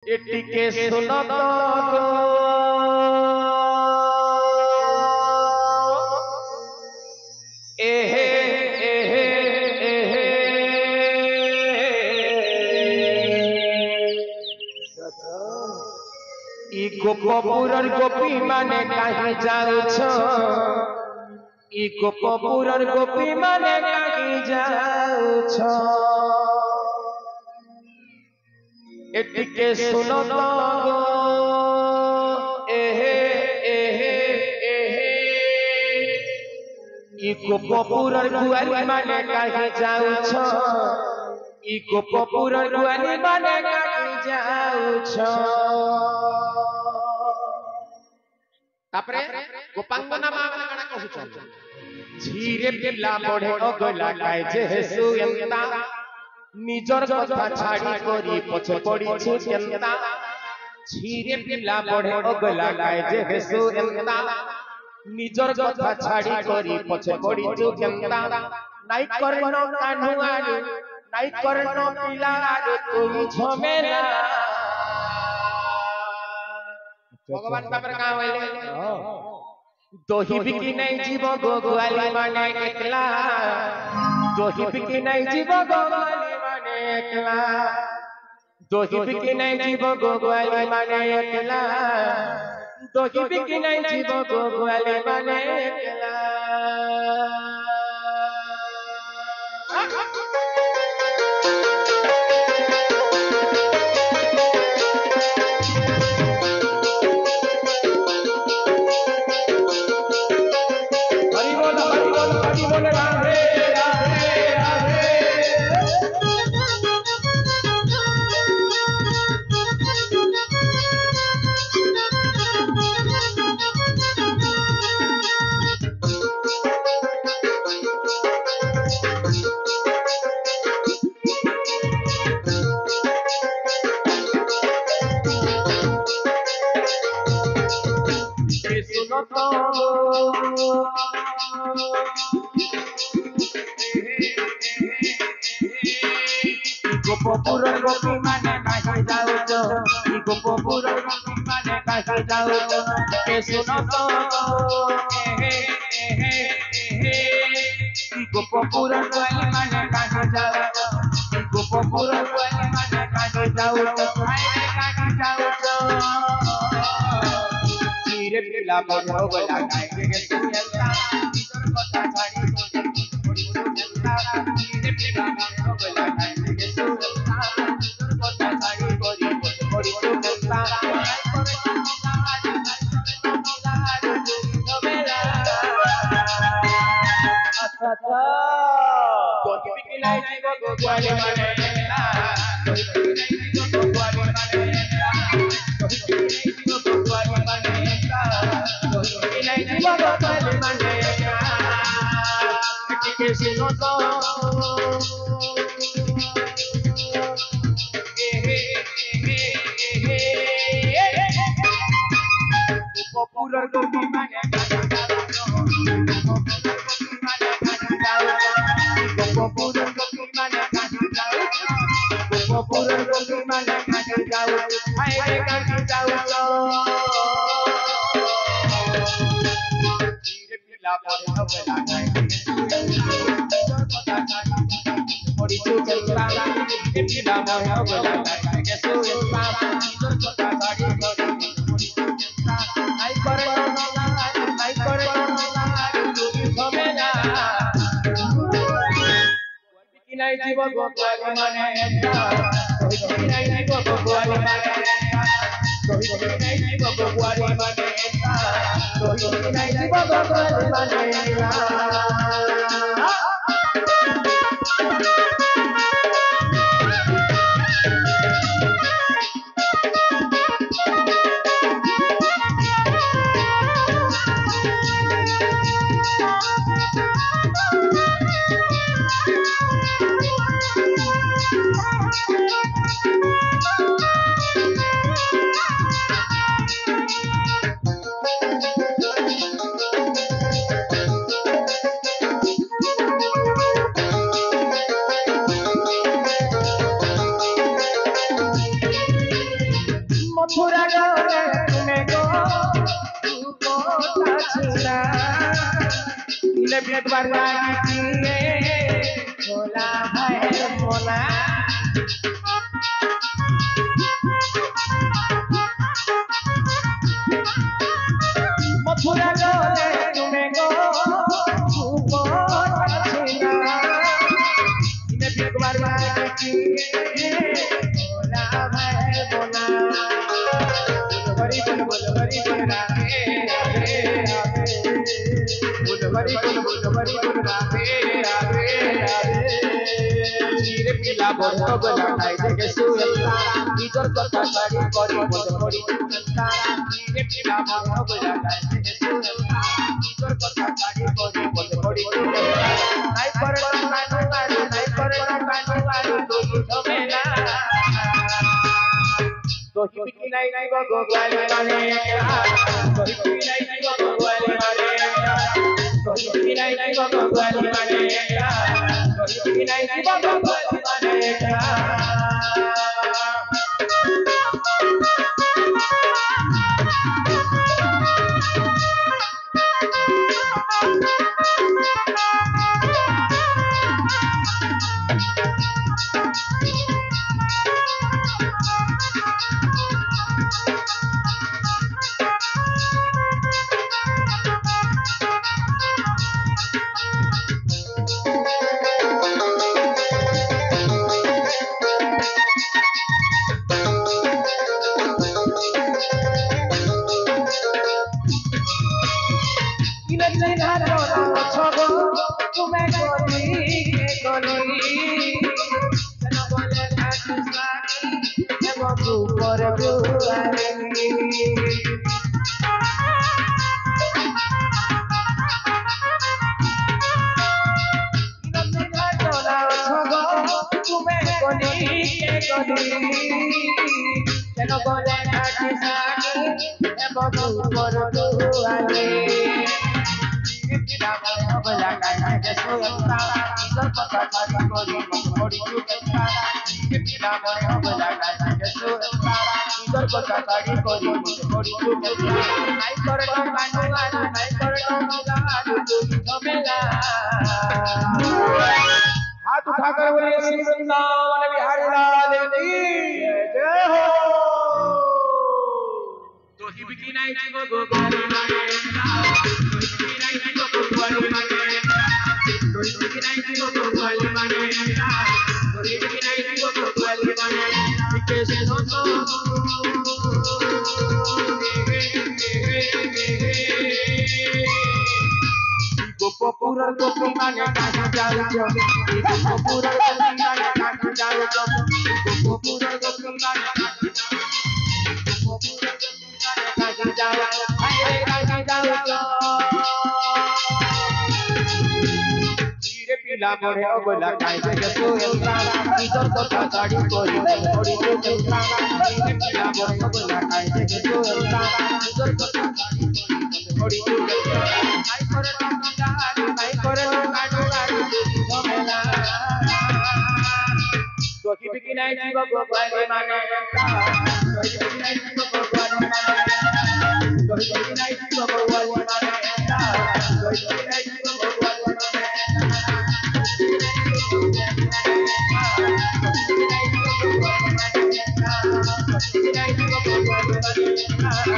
এটিকে শোনো তো গো, এহে এহে এহে ই গোপপুরর গোপী মানে কাহি যাউছ, ই গোপপুরর গোপী মানে কাহি যাউছ, এটিকে শোনো তো গো, এহে এহে এহে ই গোপপুরর গুয়ালি মানে কাহি যাউছ, ই গোপপুরর গুয়ালি মানে কাহি যাউছ। তারপরে গোপাঙ্গনা মা মানে কানা কহুছ, ঝিরে পিলা বড়ে অগলা গায় যে হেসু এন্তা, নিজর কথা ছাড়ি করি পছে পড়িছু কেন্তা, ঝিরে পিলা বড়ে অগলা গায় যে হেসু এন্তা, নিজর কথা ছাড়ি করি পছে পড়িছু কেন্তা, নাই করন কানুয়ারি নাই করন পিলার তুই ঝমেলা। ভগবান বাবার গাঁ হইলে দহি বিকি নাই জীব গোয়ালি মানে একলা, দহি বিকি নাই জীব গোয়ালি মানে একলা, দহি বিকি নাই জীব গোয়ালি মানে একলা, দহি বিকি নাই জীব গোয়ালি মানে একলা। গোপপুরর গোপী মানে কাহি যাউছ, ই গোপপুরর গোপী মানে কাহি যাউছ, কে শুনো তো এহে এহে এহে ই গোপপুরর গোয়ালি মানে কাহি যাউছ, ই গোপপুরর গোয়ালি মানে কাহি যাউছ, আইরে কাহি যাউছ, ঝিরে পিলা বড় গলা গায় যে হেসু এন্তা, নিজর কথা ছাড়ি করি পড়িছু কেন্তা, ঝিরে পিলা বড় গলা গায় যে হেসু এন্তা, নিজর কথা ছাড়ি করি পড়িছু কেন্তা, নাই করে কানুয়ারি নাই করে পিলার তুই ঝমেলা। আচ্ছা আচ্ছা দহি বিকি নাই জীব গোয়ালি মানে একলা, দহি বিকি নাই জীব গোয়ালি মানে একলা, দহি বিকি নাই জীব গোয়ালি মানে একলা, দহি বিকি নাই জীব গোয়ালি মানে একলা, এটিকে শুনো তো এহে এহে এহে গোপপুরর গোপী মানে কাহি যাউছ, গোপপুরর গোপী মানে কাহি যাউছ, গোপপুরর গোপী মানে কাহি যাউছ, আইরে কাহি যাউছ, ঝিরে পিলা বড়ে অগলা গায় যে হেসু এন্তা, নিজর কথা ছাড়ি পড়িছু কেন্তা, ঝিরে পিলা বড়ে অগলা গায় যে হেসু এন্তা, নিজর কথা ছাড়ি করি পড়িছু কেন্তা, নাই করে কানুয়ারি নাই করে পিলার তুই ঝমেলা। বিকি নাই জীব গোয়ালি মানে একলা, দহি বিকি নাই জীব গোয়ালি মানে একলা, দহি বিকি নাই জীব গোয়ালি মানে একলা, দহি বিকি নাই জীব গোয়ালি মানে একলা। মথুরা গলে তুমি গো রূপটা ছিলা দিলে একবার লাগিয়ে ভোলা ভাইয়ের মোলা মথুরা গলে তুমি গো রূপটা ছিলা দিলে একবার লাগিয়ে ভোলা ভাইয়ের মোলা हरि बोल राधे राधे बोल हरि बोल राधे राधे राधे धीरे पिला बंद गला खाई देखे सुयंता निजर कथा साड़ी करी बोल पड़ी सुयंता धीरे पिला बंद गला खाई देखे सुयंता निजर कथा साड़ी करी बोल पड़ी सुयंता नाई करे ना कानू कानू नाई करे ना कानू कानू तो झमेला तो हिपकी नहीं जीव गोपाली माने तो हिपकी नहीं जीव गोपाली माने तो हिपकी नहीं जीव गोपाली माने तो हिपकी नहीं जीव गोपाली माने हाथ उठाकर बोलिए श्री वृंदावन बिहारी लाल की जय हो। तो हिबकी नहीं जीव गोपाली माने तो हिबकी नहीं जीव गोपाली माने तो हिबकी नहीं जीव गोपाली माने तो हिबकी नहीं जीव गोपाली माने कैसे हो तो गोपुर गोपी माने काहे जाऊ जो गोपुर गोपी माने काहे जाऊ जो गोपुर गोपी माने गोपुर गोपी माने काहे जाऊ हाय काहे जाऊ जो धीरे पिला मोरे ओगला काहे के सोयंता किशोर कथा साड़ी कोरी कोरी चंता धीरे पिला मोरे ओगला काहे के सोयंता किशोर कथा साड़ी कोरी कोरी चंता आई करे तो हिबकी नहीं जीव गोपाली माने तो हिबकी नहीं जीव गोपाली माने तो हिबकी नहीं जीव गोपाली माने तो हिबकी नहीं जीव गोपाली माने तो हिबकी नहीं जीव गोपाली माने